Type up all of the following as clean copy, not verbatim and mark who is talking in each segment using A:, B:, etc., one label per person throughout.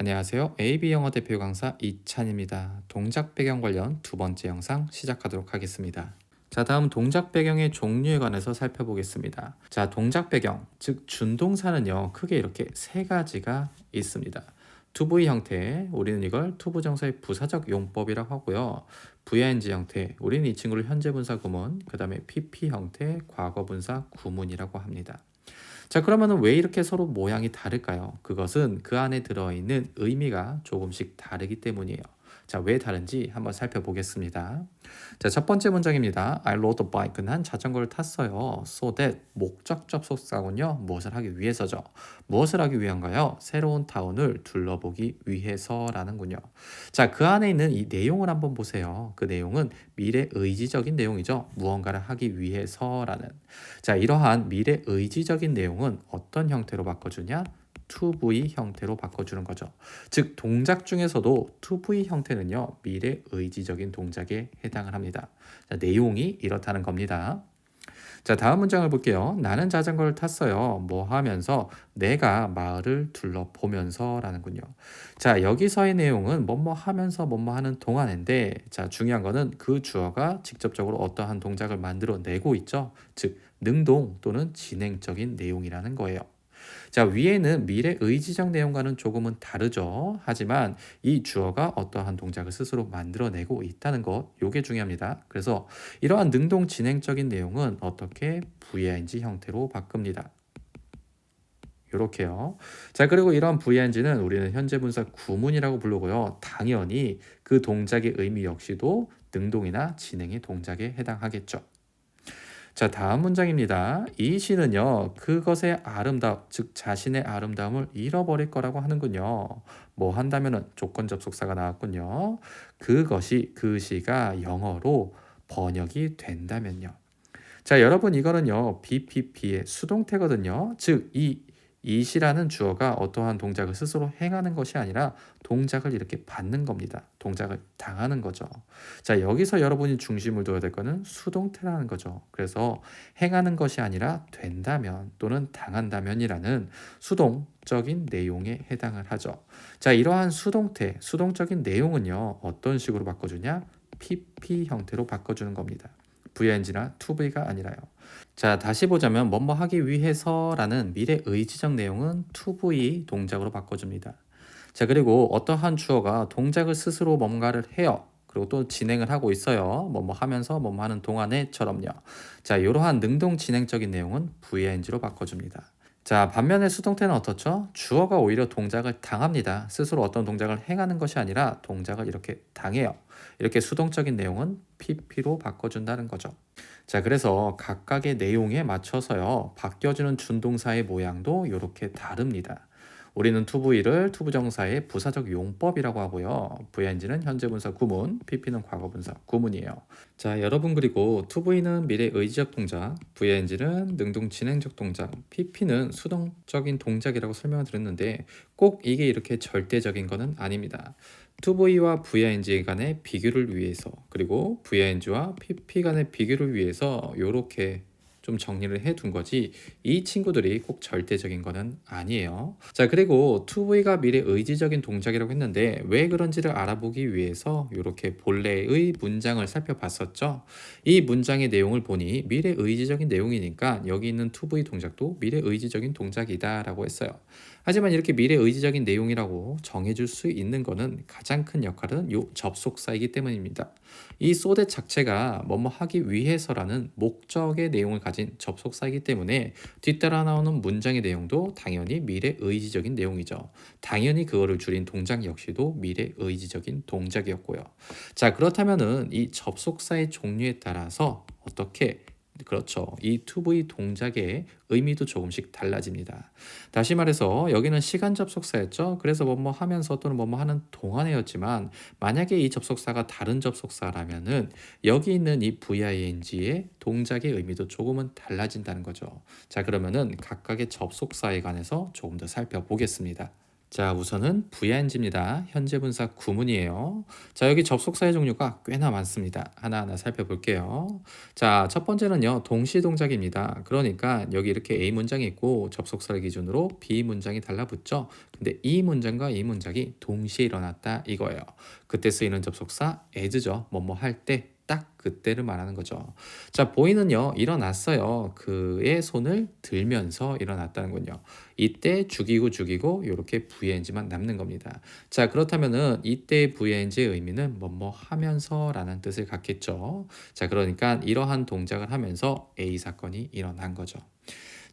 A: 안녕하세요. AB 영어 대표 강사 이찬입니다. 동작 배경 관련 두 번째 영상 시작하도록 하겠습니다. 자, 다음 동작 배경의 종류에 관해서 살펴보겠습니다. 자, 동작 배경, 즉 준동사는요, 크게 이렇게 세 가지가 있습니다. to-be 형태, 우리는 이걸 투부정사의 부사적 용법이라고 하고요. v-ing 형태, 우리는 이 친구를 현재분사 구문, 그 다음에 pp 형태, 과거분사 구문이라고 합니다. 자, 그러면은 왜 이렇게 서로 모양이 다를까요? 그것은 그 안에 들어있는 의미가 조금씩 다르기 때문이에요. 자, 왜 다른지 한번 살펴보겠습니다. 자, 첫 번째 문장입니다. I rode a bike. 난 자전거를 탔어요. So that 목적 접속사군요. 무엇을 하기 위해서죠. 무엇을 하기 위한가요? 새로운 타운을 둘러보기 위해서라는군요. 자, 그 안에 있는 이 내용을 한번 보세요. 그 내용은 미래 의지적인 내용이죠. 무언가를 하기 위해서라는. 자, 이러한 미래 의지적인 내용은 어떤 형태로 바꿔주냐? to-be 형태로 바꿔주는 거죠. 즉 동작 중에서도 to-be 형태는요, 미래 의지적인 동작에 해당을 합니다. 자, 내용이 이렇다는 겁니다. 자, 다음 문장을 볼게요. 나는 자전거를 탔어요. 뭐 하면서? 내가 마을을 둘러보면서 라는군요. 자, 여기서의 내용은 뭐뭐 하면서 뭐뭐 하는 동안인데, 자, 중요한 거는 그 주어가 직접적으로 어떠한 동작을 만들어내고 있죠. 즉 능동 또는 진행적인 내용이라는 거예요. 자, 위에는 미래 의지적 내용과는 조금은 다르죠. 하지만 이 주어가 어떠한 동작을 스스로 만들어내고 있다는 것, 요게 중요합니다. 그래서 이러한 능동 진행적인 내용은 어떻게 VING 형태로 바꿉니다. 요렇게요. 자, 그리고 이런 VING는 우리는 현재 분사 구문이라고 부르고요. 당연히 그 동작의 의미 역시도 능동이나 진행의 동작에 해당하겠죠. 자, 다음 문장입니다. 이 시는요, 그것의 아름다움, 즉 자신의 아름다움을 잃어버릴 거라고 하는군요. 뭐 한다면은 조건 접속사가 나왔군요. 그것이 그 시가 영어로 번역이 된다면요. 자, 여러분 이거는요, BPP의 수동태거든요. 즉, 이 시라는 주어가 어떠한 동작을 스스로 행하는 것이 아니라 동작을 이렇게 받는 겁니다. 동작을 당하는 거죠. 자, 여기서 여러분이 중심을 둬야 될 거는 수동태라는 거죠. 그래서 행하는 것이 아니라 된다면 또는 당한다면이라는 수동적인 내용에 해당을 하죠. 자, 이러한 수동태, 수동적인 내용은요, 어떤 식으로 바꿔주냐? PP 형태로 바꿔주는 겁니다. VNG나 tobe가 아니라요. 자, 다시 보자면 뭐뭐 하기 위해서라는 미래 의지적 내용은 to be 동작으로 바꿔줍니다. 자, 그리고 어떠한 주어가 동작을 스스로 뭔가를 해요. 그리고 또 진행을 하고 있어요. 뭐뭐 하면서 뭐뭐 하는 동안에처럼요. 자, 이러한 능동 진행적인 내용은 VING로 바꿔줍니다. 자, 반면에 수동태는 어떻죠? 주어가 오히려 동작을 당합니다. 스스로 어떤 동작을 행하는 것이 아니라 동작을 이렇게 당해요. 이렇게 수동적인 내용은 PP로 바꿔준다는 거죠. 자, 그래서 각각의 내용에 맞춰서요, 바뀌어지는 준동사의 모양도 이렇게 다릅니다. 우리는 to-be를 투부정사의 부사적 용법이라고 하고요. VING는 현재분사 구문, PP는 과거분사 구문이에요. 자, 여러분 그리고 to-be는 미래 의지적 동작, VING는 능동 진행적 동작, PP는 수동적인 동작이라고 설명을 드렸는데 꼭 이게 이렇게 절대적인 것은 아닙니다. to-be와 VING 간의 비교를 위해서 그리고 VING와 PP 간의 비교를 위해서 이렇게 좀 정리를 해둔 거지 이 친구들이 꼭 절대적인 거는 아니에요. 자, 그리고 to-be가 미래 의지적인 동작이라고 했는데 왜 그런지를 알아보기 위해서 이렇게 본래의 문장을 살펴봤었죠. 이 문장의 내용을 보니 미래 의지적인 내용이니까 여기 있는 to-be 동작도 미래 의지적인 동작이다 라고 했어요. 하지만 이렇게 미래 의지적인 내용이라고 정해줄 수 있는 거는 가장 큰 역할은 요 접속사이기 때문입니다. 이 so that 자체가 뭐뭐 하기 위해서라는 목적의 내용을 가진 접속사이기 때문에 뒤따라 나오는 문장의 내용도 당연히 미래 의지적인 내용이죠. 당연히 그거를 줄인 동작 역시도 미래 의지적인 동작이었고요. 자, 그렇다면은 이 접속사의 종류에 따라서 어떻게 그렇죠. 이 to-be 동작의 의미도 조금씩 달라집니다. 다시 말해서 여기는 시간 접속사였죠. 그래서 뭐뭐 하면서 또는 뭐뭐 하는 동안이었지만 만약에 이 접속사가 다른 접속사라면은 여기 있는 이 VING의 동작의 의미도 조금은 달라진다는 거죠. 자, 그러면은 각각의 접속사에 관해서 조금 더 살펴보겠습니다. 자, 우선은 VING입니다. 현재 분사 구문이에요. 자, 여기 접속사의 종류가 꽤나 많습니다. 하나하나 살펴볼게요. 자, 첫 번째는요, 동시 동작입니다. 그러니까 여기 이렇게 A 문장이 있고 접속사를 기준으로 B 문장이 달라붙죠. 근데 이 문장과 이 문장이 동시에 일어났다 이거예요. 그때 쓰이는 접속사 as죠. 뭐뭐 할 때. 딱 그때를 말하는 거죠. 자, 보이는요, 일어났어요. 그의 손을 들면서 일어났다는군요. 이때 죽이고 이렇게 VING만 남는 겁니다. 자, 그렇다면은 이때 VING의 의미는 뭐뭐 하면서라는 뜻을 갖겠죠. 자, 그러니까 이러한 동작을 하면서 A 사건이 일어난 거죠.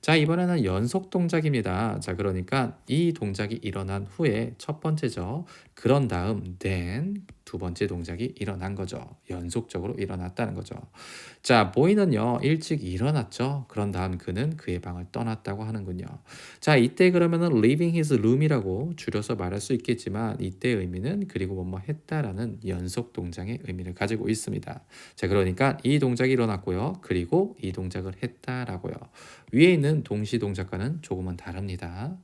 A: 자, 이번에는 연속 동작입니다. 자, 그러니까 이 동작이 일어난 후에 첫 번째죠. 그런 다음 then 두 번째 동작이 일어난 거죠. 연속적으로 일어났다는 거죠. 자, 보이는요, 일찍 일어났죠. 그런 다음 그는 그의 방을 떠났다고 하는군요. 자, 이때 그러면은 leaving his room이라고 줄여서 말할 수 있겠지만 이때의 의미는 그리고 뭐뭐 했다라는 연속 동작의 의미를 가지고 있습니다. 자, 그러니까 이 동작이 일어났고요. 그리고 이 동작을 했다라고요. 위에 있는 동시 동작과는 조금은 다릅니다.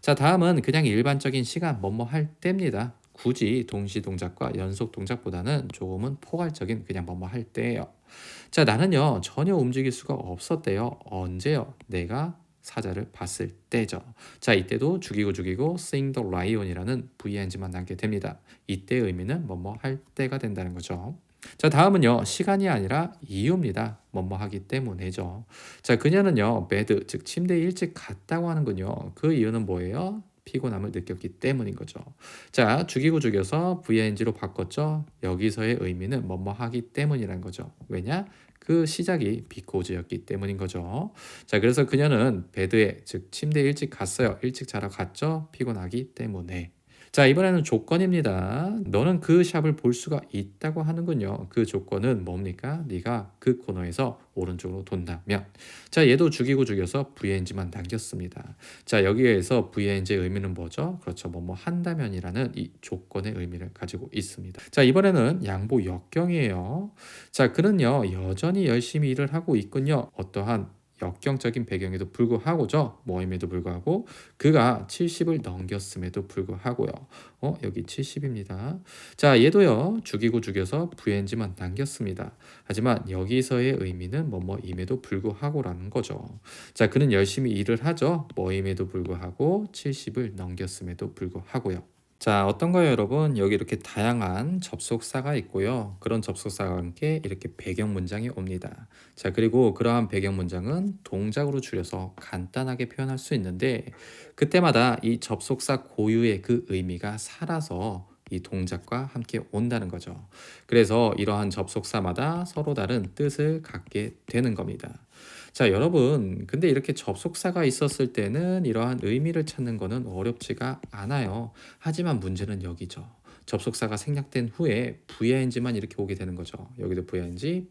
A: 자, 다음은 그냥 일반적인 시간 뭐뭐 할 때입니다. 굳이 동시 동작과 연속 동작보다는 조금은 포괄적인 그냥 뭐뭐 할 때예요. 자, 나는요, 전혀 움직일 수가 없었대요. 언제요? 내가 사자를 봤을 때죠. 자, 이때도 죽이고 sing the lion이라는 VING만 남게 됩니다. 이때의 의미는 뭐뭐 할 때가 된다는 거죠. 자, 다음은요, 시간이 아니라 이유입니다. 뭐뭐 하기 때문에죠. 자, 그녀는요, 베드, 즉 침대에 일찍 갔다고 하는군요. 그 이유는 뭐예요? 피곤함을 느꼈기 때문인 거죠. 자, 죽여서 VING로 바꿨죠. 여기서의 의미는 뭐뭐 하기 때문이라는 거죠. 왜냐? 그 시작이 because였기 때문인 거죠. 자, 그래서 그녀는 베드에, 즉 침대에 일찍 갔어요. 일찍 자러 갔죠. 피곤하기 때문에. 자, 이번에는 조건입니다. 너는 그 샵을 볼 수가 있다고 하는군요. 그 조건은 뭡니까? 네가 그 코너에서 오른쪽으로 돈다면. 자, 얘도 죽여서 VING만 남겼습니다. 자, 여기에서 VING의 의미는 뭐죠? 그렇죠. 뭐뭐 한다면이라는 이 조건의 의미를 가지고 있습니다. 자, 이번에는 양보 역경이에요. 자, 그는요, 여전히 열심히 일을 하고 있군요. 어떠한 역경적인 배경에도 불구하고죠. 모임에도 불구하고 그가 70을 넘겼음에도 불구하고요. 여기 70입니다. 자, 얘도요. 죽여서 VNG만 남겼습니다. 하지만 여기서의 의미는 뭐뭐임에도 불구하고라는 거죠. 자, 그는 열심히 일을 하죠. 뭐임에도 불구하고 70을 넘겼음에도 불구하고요. 자, 어떤 거예요, 여러분? 여기 이렇게 다양한 접속사가 있고요. 그런 접속사와 함께 이렇게 배경 문장이 옵니다. 자, 그리고 그러한 배경 문장은 동작으로 줄여서 간단하게 표현할 수 있는데 그때마다 이 접속사 고유의 그 의미가 살아서 이 동작과 함께 온다는 거죠. 그래서 이러한 접속사마다 서로 다른 뜻을 갖게 되는 겁니다. 자, 여러분, 근데 이렇게 접속사가 있었을 때는 이러한 의미를 찾는 거는 어렵지가 않아요. 하지만 문제는 여기죠. 접속사가 생략된 후에 VING만 이렇게 오게 되는 거죠. 여기도 VING.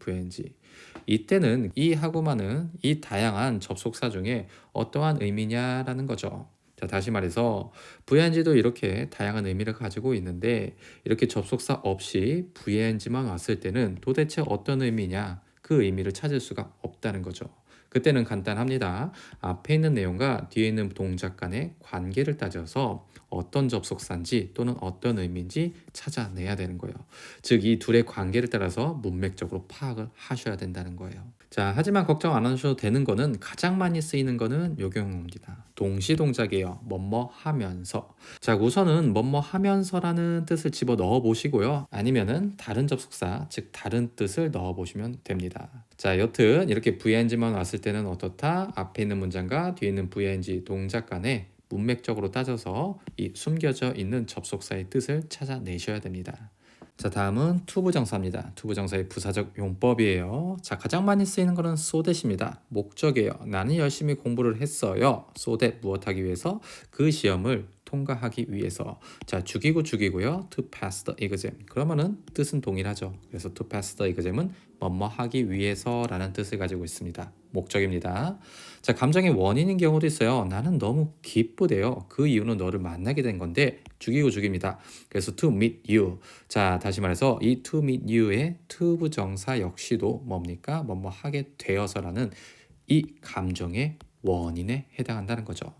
A: 이때는 이 하고만은 이 다양한 접속사 중에 어떠한 의미냐라는 거죠. 자, 다시 말해서 VING도 이렇게 다양한 의미를 가지고 있는데 이렇게 접속사 없이 VING만 왔을 때는 도대체 어떤 의미냐? 그 의미를 찾을 수가 없다는 거죠. 그때는 간단합니다. 앞에 있는 내용과 뒤에 있는 동작 간의 관계를 따져서 어떤 접속사인지 또는 어떤 의미인지 찾아내야 되는 거예요. 즉, 이 둘의 관계를 따라서 문맥적으로 파악을 하셔야 된다는 거예요. 자, 하지만 걱정 안 하셔도 되는 거는 가장 많이 쓰이는 거는 요 경우입니다. 동시 동작이에요. 뭐뭐 하면서. 자, 우선은 뭐뭐 하면서라는 뜻을 집어 넣어 보시고요. 아니면은 다른 접속사, 즉 다른 뜻을 넣어 보시면 됩니다. 자, 여튼 이렇게 VING만 왔을 때는 어떻다? 앞에 있는 문장과 뒤에 있는 VING 동작 간에 문맥적으로 따져서 이 숨겨져 있는 접속사의 뜻을 찾아내셔야 됩니다. 자, 다음은 투부정사입니다. 투부정사의 부사적 용법이에요. 자, 가장 많이 쓰이는 거는 so that입니다. 목적이에요. 나는 열심히 공부를 했어요. so that 무엇하기 위해서? 그 시험을 통과하기 위해서. 자, 죽이고요. to pass the exam. 그러면은 뜻은 동일하죠. 그래서 to pass the exam은 뭐뭐 하기 위해서라는 뜻을 가지고 있습니다. 목적입니다. 자, 감정의 원인인 경우도 있어요. 나는 너무 기쁘대요. 그 이유는 너를 만나게 된 건데 죽입니다. 그래서 to meet you. 자, 다시 말해서 이 to meet you의 to 부정사 역시도 뭡니까? 뭐뭐 하게 되어서라는 이 감정의 원인에 해당한다는 거죠.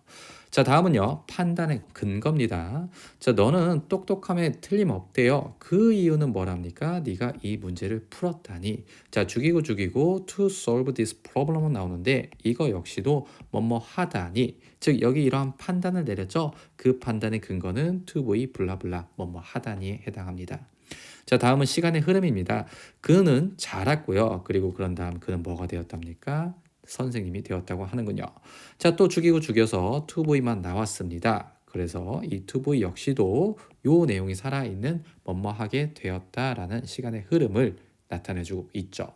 A: 자, 다음은요. 판단의 근거입니다. 자, 너는 똑똑함에 틀림없대요. 그 이유는 뭐랍니까? 네가 이 문제를 풀었다니. 자, 죽이고 to solve this problem은 나오는데 이거 역시도 뭐뭐 하다니. 즉 여기 이러한 판단을 내렸죠. 그 판단의 근거는 to be 블라블라 뭐뭐 하다니에 해당합니다. 자, 다음은 시간의 흐름입니다. 그는 자랐고요. 그리고 그런 다음 그는 뭐가 되었답니까? 선생님이 되었다고 하는군요. 자, 또 죽여서 to be만 나왔습니다. 그래서 이 to be 역시도 요 내용이 살아있는 뭐뭐하게 되었다라는 시간의 흐름을 나타내주고 있죠.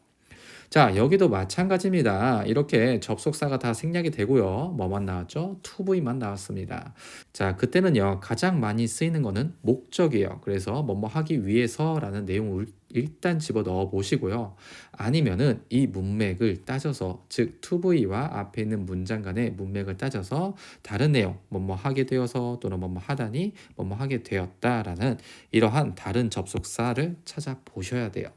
A: 자, 여기도 마찬가지입니다. 이렇게 접속사가 다 생략이 되고요. 뭐만 나왔죠? to be만 나왔습니다. 자, 그때는요. 가장 많이 쓰이는 거는 목적이에요. 그래서 뭐뭐 하기 위해서라는 내용을 일단 집어넣어 보시고요. 아니면은 이 문맥을 따져서 즉 to be와 앞에 있는 문장 간의 문맥을 따져서 다른 내용 뭐뭐 하게 되어서 또는 뭐뭐 하다니 뭐뭐 하게 되었다라는 이러한 다른 접속사를 찾아보셔야 돼요.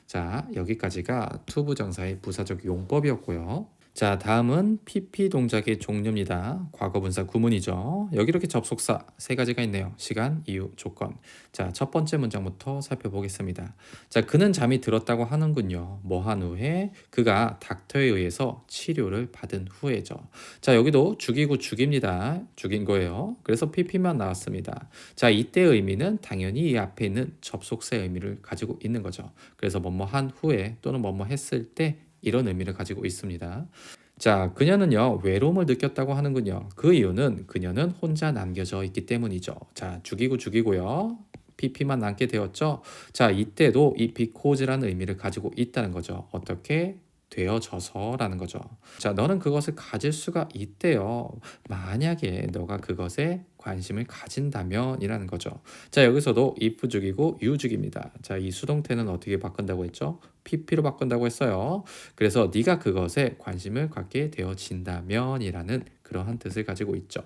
A: 자, 여기까지가 투부정사의 부사적 용법이었고요. 자, 다음은 PP 동작의 종류입니다. 과거분사 구문이죠. 여기 이렇게 접속사 세 가지가 있네요. 시간, 이유, 조건. 자, 첫 번째 문장부터 살펴보겠습니다. 자, 그는 잠이 들었다고 하는군요. 뭐 한 후에? 그가 닥터에 의해서 치료를 받은 후에죠. 자, 여기도 죽입니다. 죽인 거예요. 그래서 PP만 나왔습니다. 자, 이때 의미는 당연히 이 앞에 있는 접속사의 의미를 가지고 있는 거죠. 그래서 뭐뭐 한 후에 또는 뭐뭐 했을 때 이런 의미를 가지고 있습니다. 자, 그녀는요, 외로움을 느꼈다고 하는군요. 그 이유는 그녀는 혼자 남겨져 있기 때문이죠. 자, 죽이고요. PP만 남게 되었죠. 자, 이때도 이 because라는 의미를 가지고 있다는 거죠. 어떻게? 되어져서라는 거죠. 자, 너는 그것을 가질 수가 있대요. 만약에 너가 그것에 관심을 가진다면이라는 거죠. 자, 여기서도 if 죽이고 you 죽입니다. 자, 이 수동태는 어떻게 바꾼다고 했죠? PP로 바꾼다고 했어요. 그래서 네가 그것에 관심을 갖게 되어진다면이라는 그러한 뜻을 가지고 있죠.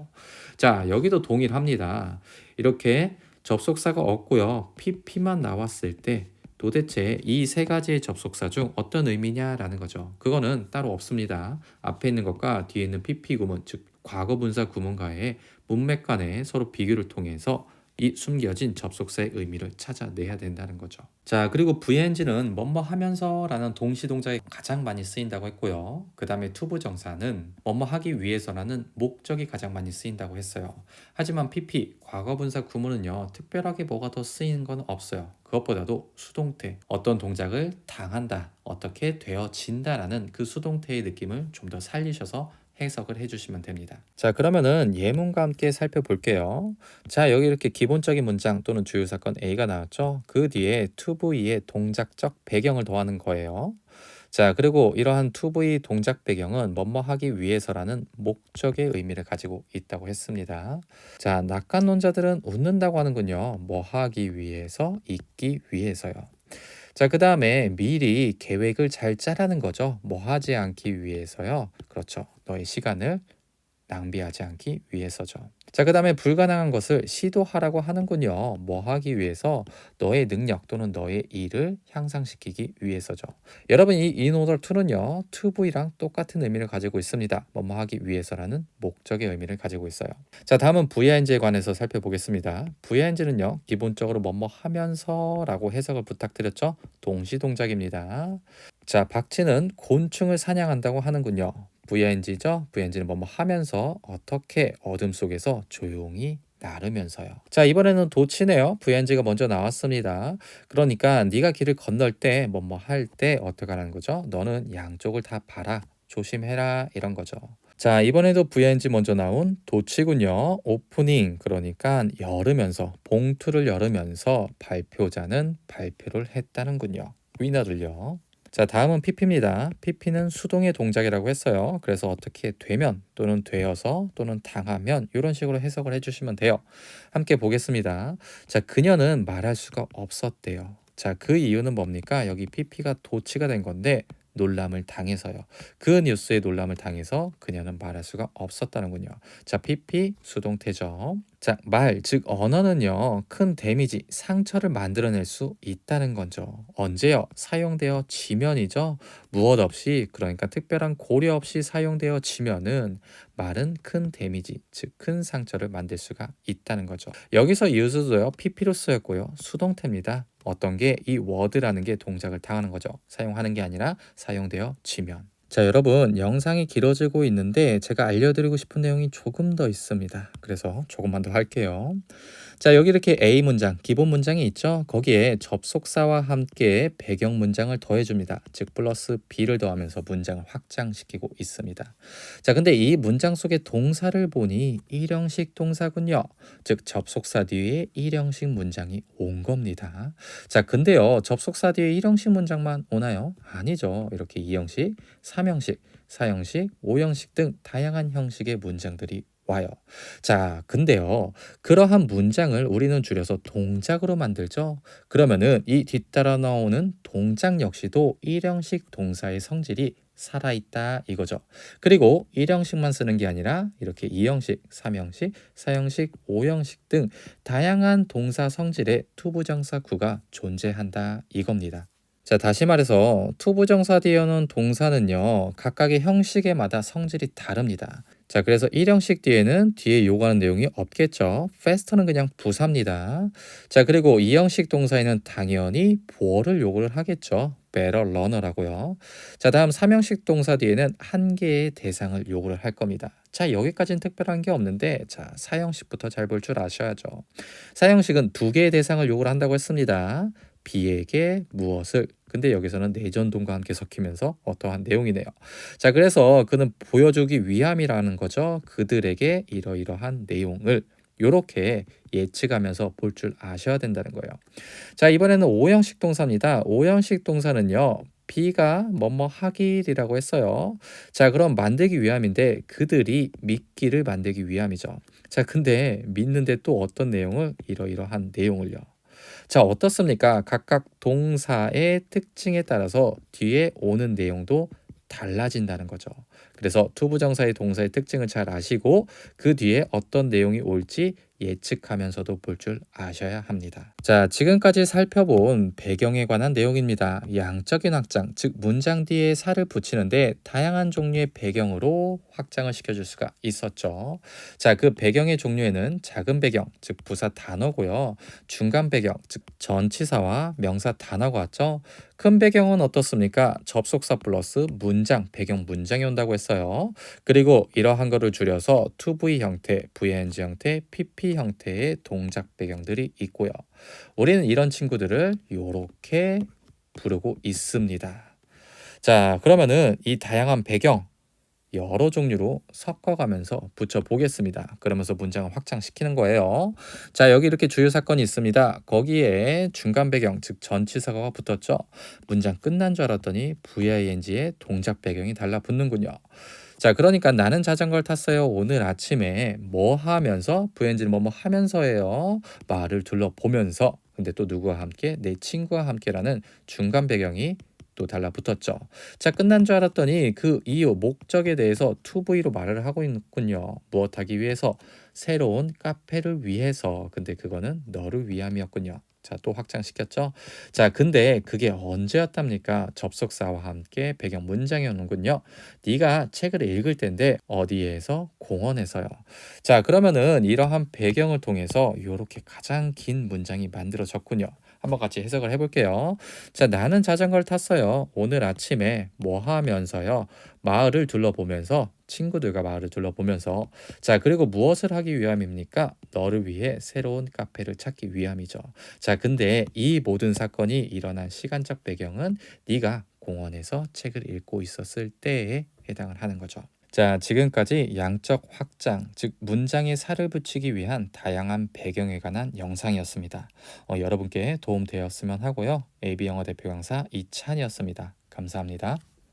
A: 자, 여기도 동일합니다. 이렇게 접속사가 없고요. PP만 나왔을 때 도대체 이 세 가지의 접속사 중 어떤 의미냐라는 거죠. 그거는 따로 없습니다. 앞에 있는 것과 뒤에 있는 PP 구문, 즉 과거분사 구문과의 문맥 간의 서로 비교를 통해서 이 숨겨진 접속사의 의미를 찾아내야 된다는 거죠. 자, 그리고 VNG는 뭐뭐 하면서라는 동시 동작이 가장 많이 쓰인다고 했고요. 그 다음에 투부정사는 뭐뭐 하기 위해서라는 목적이 가장 많이 쓰인다고 했어요. 하지만 PP, 과거분사 구문은요, 특별하게 뭐가 더 쓰이는 건 없어요. 그것보다도 수동태, 어떤 동작을 당한다, 어떻게 되어진다라는 그 수동태의 느낌을 좀 더 살리셔서 해석을 해주시면 됩니다. 자, 그러면은 예문과 함께 살펴볼게요. 자, 여기 이렇게 기본적인 문장 또는 주요 사건 A가 나왔죠. 그 뒤에 to be의 동작적 배경을 더하는 거예요. 자, 그리고 이러한 to be 동작 배경은 뭐뭐 하기 위해서라는 목적의 의미를 가지고 있다고 했습니다. 자, 낙관론자들은 웃는다고 하는군요. 뭐 하기 위해서, 있기 위해서요. 자, 그 다음에 미리 계획을 잘 짜라는 거죠. 뭐 하지 않기 위해서요. 그렇죠. 너의 시간을 낭비하지 않기 위해서죠. 자, 그 다음에 불가능한 것을 시도하라고 하는군요. 뭐 하기 위해서? 너의 능력 또는 너의 일을 향상시키기 위해서죠. 여러분, 이 in order to는요, to be랑 똑같은 의미를 가지고 있습니다. 뭐뭐 하기 위해서라는 목적의 의미를 가지고 있어요. 자, 다음은 VING에 관해서 살펴보겠습니다. VING는요, 기본적으로 뭐뭐 하면서라고 해석을 부탁드렸죠. 동시 동작입니다. 자, 박쥐는 곤충을 사냥한다고 하는군요. VING죠. VING는 뭐뭐 하면서 어떻게 어둠 속에서 조용히 나르면서요. 자, 이번에는 도치네요. VING가 먼저 나왔습니다. 그러니까 네가 길을 건널 때 뭐뭐 할 때 어떻게 하는 거죠? 너는 양쪽을 다 봐라. 조심해라. 이런 거죠. 자, 이번에도 VING 먼저 나온 도치군요. 오프닝, 그러니까 열으면서, 봉투를 열으면서 발표자는 발표를 했다는군요. 위너를요. 자, 다음은 PP입니다. PP는 수동의 동작이라고 했어요. 그래서 어떻게 되면 또는 되어서 또는 당하면 이런 식으로 해석을 해주시면 돼요. 함께 보겠습니다. 자, 그녀는 말할 수가 없었대요. 자, 그 이유는 뭡니까? 여기 PP가 도치가 된 건데 놀람을 당해서요. 그 뉴스에 놀람을 당해서 그녀는 말할 수가 없었다는군요. 자, PP 수동태죠. 자, 말, 즉 언어는요. 큰 데미지, 상처를 만들어낼 수 있다는 거죠. 언제요? 사용되어 지면이죠. 무엇 없이, 그러니까 특별한 고려 없이 사용되어 지면은 말은 큰 데미지, 즉 큰 상처를 만들 수가 있다는 거죠. 여기서 used도요. PP로 쓰였고요. 수동태입니다. 어떤 게 이 word라는 게 동작을 당하는 거죠. 사용하는 게 아니라 사용되어 지면. 자, 여러분 영상이 길어지고 있는데 제가 알려드리고 싶은 내용이 조금 더 있습니다. 그래서 조금만 더 할게요. 자, 여기 이렇게 A 문장, 기본 문장이 있죠. 거기에 접속사와 함께 배경 문장을 더해줍니다. 즉 플러스 B를 더하면서 문장을 확장시키고 있습니다. 자, 근데 이 문장 속의 동사를 보니 일형식 동사군요. 즉 접속사 뒤에 일형식 문장이 온 겁니다. 자, 근데요 접속사 뒤에 일형식 문장만 오나요? 아니죠. 이렇게 이형식, 삼형식, 사형식, 오형식 등 다양한 형식의 문장들이 와요. 자, 근데요 그러한 문장을 우리는 줄여서 동작으로 만들죠. 그러면은 이 뒤따라 나오는 동작 역시도 일형식 동사의 성질이 살아있다 이거죠. 그리고 일형식만 쓰는 게 아니라 이렇게 이형식, 삼형식, 사형식, 오형식 등 다양한 동사 성질의 투부정사 구가 존재한다 이겁니다. 자, 다시 말해서 투부정사 뒤에 오는 동사는요 각각의 형식에마다 성질이 다릅니다. 자, 그래서 1형식 뒤에는 뒤에 요구하는 내용이 없겠죠. faster는 그냥 부사입니다. 자, 그리고 2형식 동사에는 당연히 보어를 요구를 하겠죠. better learner라고요. 자, 다음 3형식 동사 뒤에는 한 개의 대상을 요구를 할 겁니다. 자, 여기까지는 특별한 게 없는데 자, 4형식부터 잘 볼 줄 아셔야죠. 4형식은 두 개의 대상을 요구를 한다고 했습니다. B에게 무엇을, 근데 여기서는 내전동과 함께 섞이면서 어떠한 내용이네요. 자, 그래서 그는 보여주기 위함이라는 거죠. 그들에게 이러이러한 내용을 요렇게 예측하면서 볼 줄 아셔야 된다는 거예요. 자, 이번에는 5형식 동사입니다. 5형식 동사는요. B가 뭐뭐 하길이라고 했어요. 자, 그럼 만들기 위함인데 그들이 믿기를 만들기 위함이죠. 자, 근데 믿는데 또 어떤 내용을 이러이러한 내용을요. 자, 어떻습니까? 각각 동사의 특징에 따라서 뒤에 오는 내용도 달라진다는 거죠. 그래서 투부정사의 동사의 특징을 잘 아시고 그 뒤에 어떤 내용이 올지 예측하면서도 볼 줄 아셔야 합니다. 자, 지금까지 살펴본 배경에 관한 내용입니다. 양적인 확장, 즉 문장 뒤에 살을 붙이는데 다양한 종류의 배경으로 확장을 시켜줄 수가 있었죠. 자, 그 배경의 종류에는 작은 배경, 즉 부사 단어고요. 중간 배경, 즉 전치사와 명사 단어가 왔죠. 큰 배경은 어떻습니까? 접속사 플러스 문장, 배경 문장이 온다고 했어요. 그리고 이러한 거를 줄여서 2V 형태, VNG 형태, PP 형태의 동작 배경들이 있고요. 우리는 이런 친구들을 이렇게 부르고 있습니다. 자, 그러면은 이 다양한 배경 여러 종류로 섞어가면서 붙여보겠습니다. 그러면서 문장을 확장시키는 거예요. 자, 여기 이렇게 주요 사건이 있습니다. 거기에 중간 배경, 즉 전치사가 붙었죠. 문장 끝난 줄 알았더니 VING의 동작 배경이 달라붙는군요. 자, 그러니까 나는 자전거를 탔어요. 오늘 아침에 뭐 하면서, VNG는 뭐뭐 하면서예요. 말을 둘러보면서. 근데 또 누구와 함께? 내 친구와 함께라는 중간 배경이 또 달라붙었죠. 자, 끝난 줄 알았더니 그 이유, 목적에 대해서 2V로 말을 하고 있군요. 무엇 하기 위해서? 새로운 카페를 위해서. 근데 그거는 너를 위함이었군요. 자, 또 확장시켰죠. 자, 근데 그게 언제였답니까? 접속사와 함께 배경 문장이 오는군요. 네가 책을 읽을 텐데 어디에서? 공원에서요. 자, 그러면은 이러한 배경을 통해서 이렇게 가장 긴 문장이 만들어졌군요. 한번 같이 해석을 해볼게요. 자, 나는 자전거를 탔어요. 오늘 아침에 뭐 하면서요? 마을을 둘러보면서, 친구들과 마을을 둘러보면서. 자, 그리고 무엇을 하기 위함입니까? 너를 위해 새로운 카페를 찾기 위함이죠. 자, 근데 이 모든 사건이 일어난 시간적 배경은 네가 공원에서 책을 읽고 있었을 때에 해당을 하는 거죠. 자, 지금까지 양적 확장, 즉 문장에 살을 붙이기 위한 다양한 배경에 관한 영상이었습니다. 여러분께 도움되었으면 하고요. AB 영어 대표 강사 이찬이었습니다. 감사합니다.